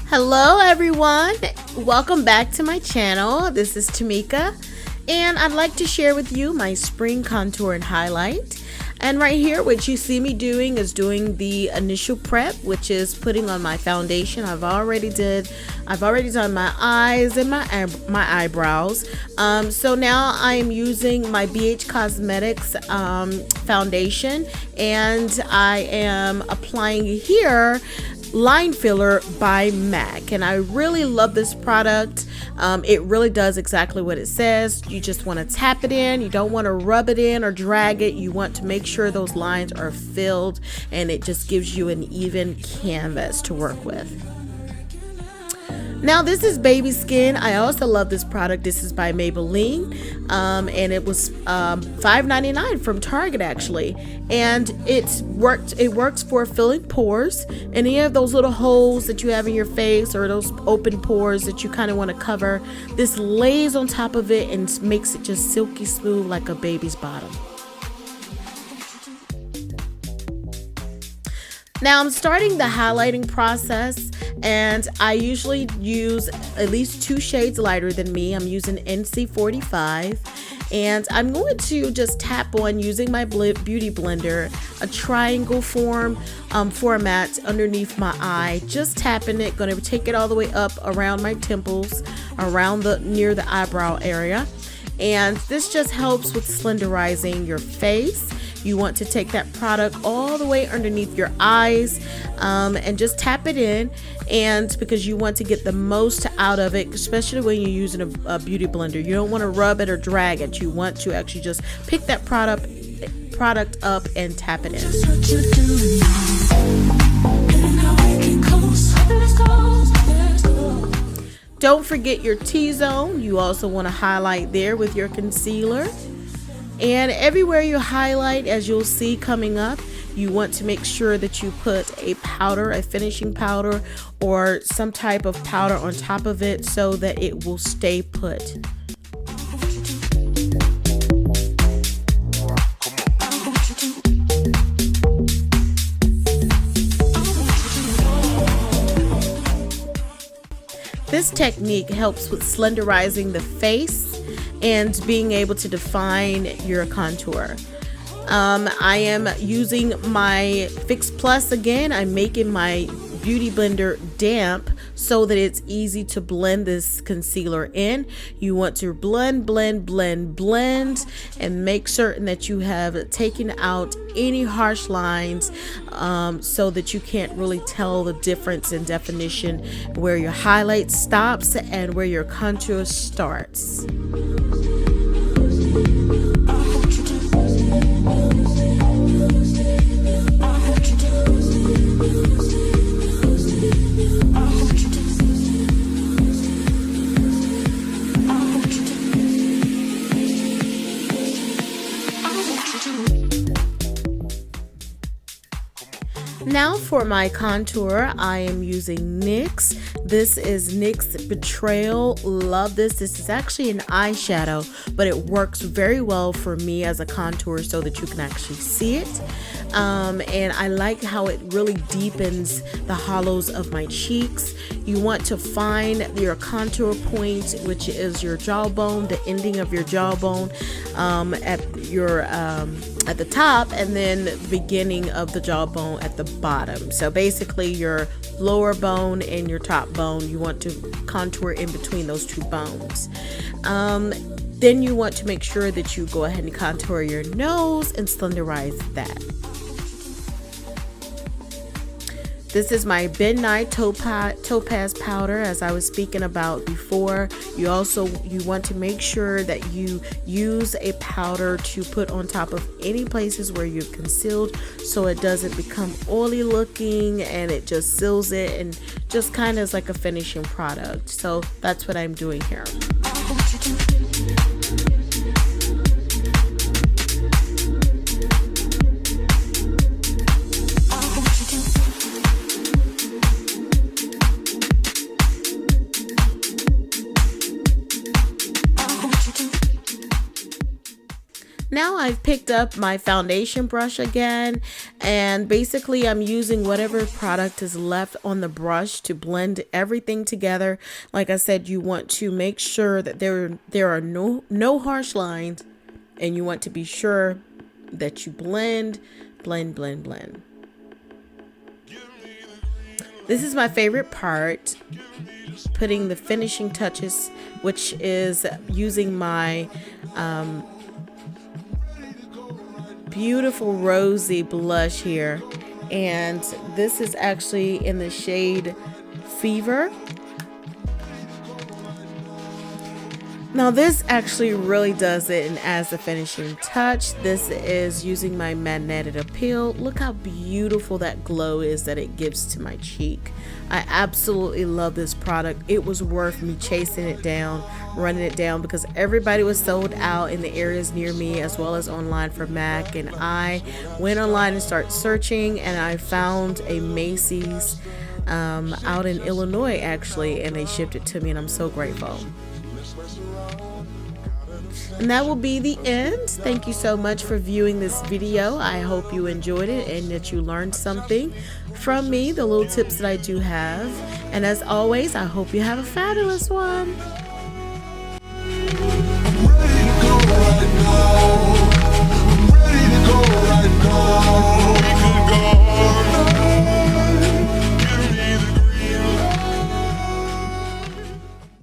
Hello everyone, welcome back to my channel. This is Tamika and I'd like to share with you my spring contour and highlight. And right here what you see me doing is doing the initial prep, which is putting on my foundation. I've already done my eyes and my eyebrows. So now I am using my BH Cosmetics foundation, and I am applying here line filler by MAC, and I really love this product. It really does exactly what it says. You just want to tap it in. You don't want to rub it in or drag it. You want to make sure those lines are filled, and it just gives you an even canvas to work with. Now this is Baby Skin. I also love this product. This is by Maybelline, and it was $5.99 from Target actually, and it works for filling pores. Any of those little holes that you have in your face or those open pores that you kind of want to cover, this lays on top of it and makes it just silky smooth like a baby's bottom. Now I'm starting the highlighting process, and I usually use at least 2 shades lighter than me. I'm using NC45, and I'm going to just tap on, using my beauty blender, a triangle format underneath my eye, just tapping it. Going to take it all the way up around my temples, around near the eyebrow area, and this just helps with slenderizing your face. You want to take that product all the way underneath your eyes, and just tap it in, and because you want to get the most out of it, especially when you're using a beauty blender. You don't want to rub it or drag it. You want to actually just pick that product up and tap it in. Don't forget your T-zone. You also want to highlight there with your concealer. And everywhere you highlight, as you'll see coming up, you want to make sure that you put a powder, a finishing powder, or some type of powder on top of it so that it will stay put. This technique helps with slenderizing the face and being able to define your contour. I am using my Fix Plus again. I'm making my beauty blender damp so that it's easy to blend this concealer in. You want to blend, and make certain that you have taken out any harsh lines, so that you can't really tell the difference in definition where your highlight stops and where your contour starts. Now for my contour, I am using NYX. This is NYX Betrayal. Love this. This is actually an eyeshadow, but it works very well for me as a contour so that you can actually see it. And I like how it really deepens the hollows of my cheeks. You want to find your contour point, which is your jawbone, the ending of your jawbone, at the top, and then the beginning of the jawbone at the bottom. So basically your lower bone and your top bone, you want to contour in between those two bones. Then you want to make sure that you go ahead and contour your nose and slenderize that. This is my Midnight Topaz powder, as I was speaking about before. You want to make sure that you use a powder to put on top of any places where you've concealed, so it doesn't become oily looking, and it just seals it and just kind of is like a finishing product. So that's what I'm doing here. Now I've picked up my foundation brush again, and basically I'm using whatever product is left on the brush to blend everything together. Like I said, you want to make sure that there are no harsh lines, and you want to be sure that you blend. This is my favorite part, putting the finishing touches, which is using my beautiful rosy blush here, and this is actually in the shade Fever. Now this actually really does it and adds the finishing touch. This is using my Magnetic Appeal. Look how beautiful that glow is that it gives to my cheek. I absolutely love this product. It was worth me chasing it down, running it down, because everybody was sold out in the areas near me as well as online for MAC, and I went online and started searching, and I found a Macy's out in Illinois actually, and they shipped it to me, and I'm so grateful. And that will be the end. Thank you so much for viewing this video. I hope you enjoyed it and that you learned something from me, the little tips that I do have. And as always, I hope you have a fabulous one. I'm ready to go right now.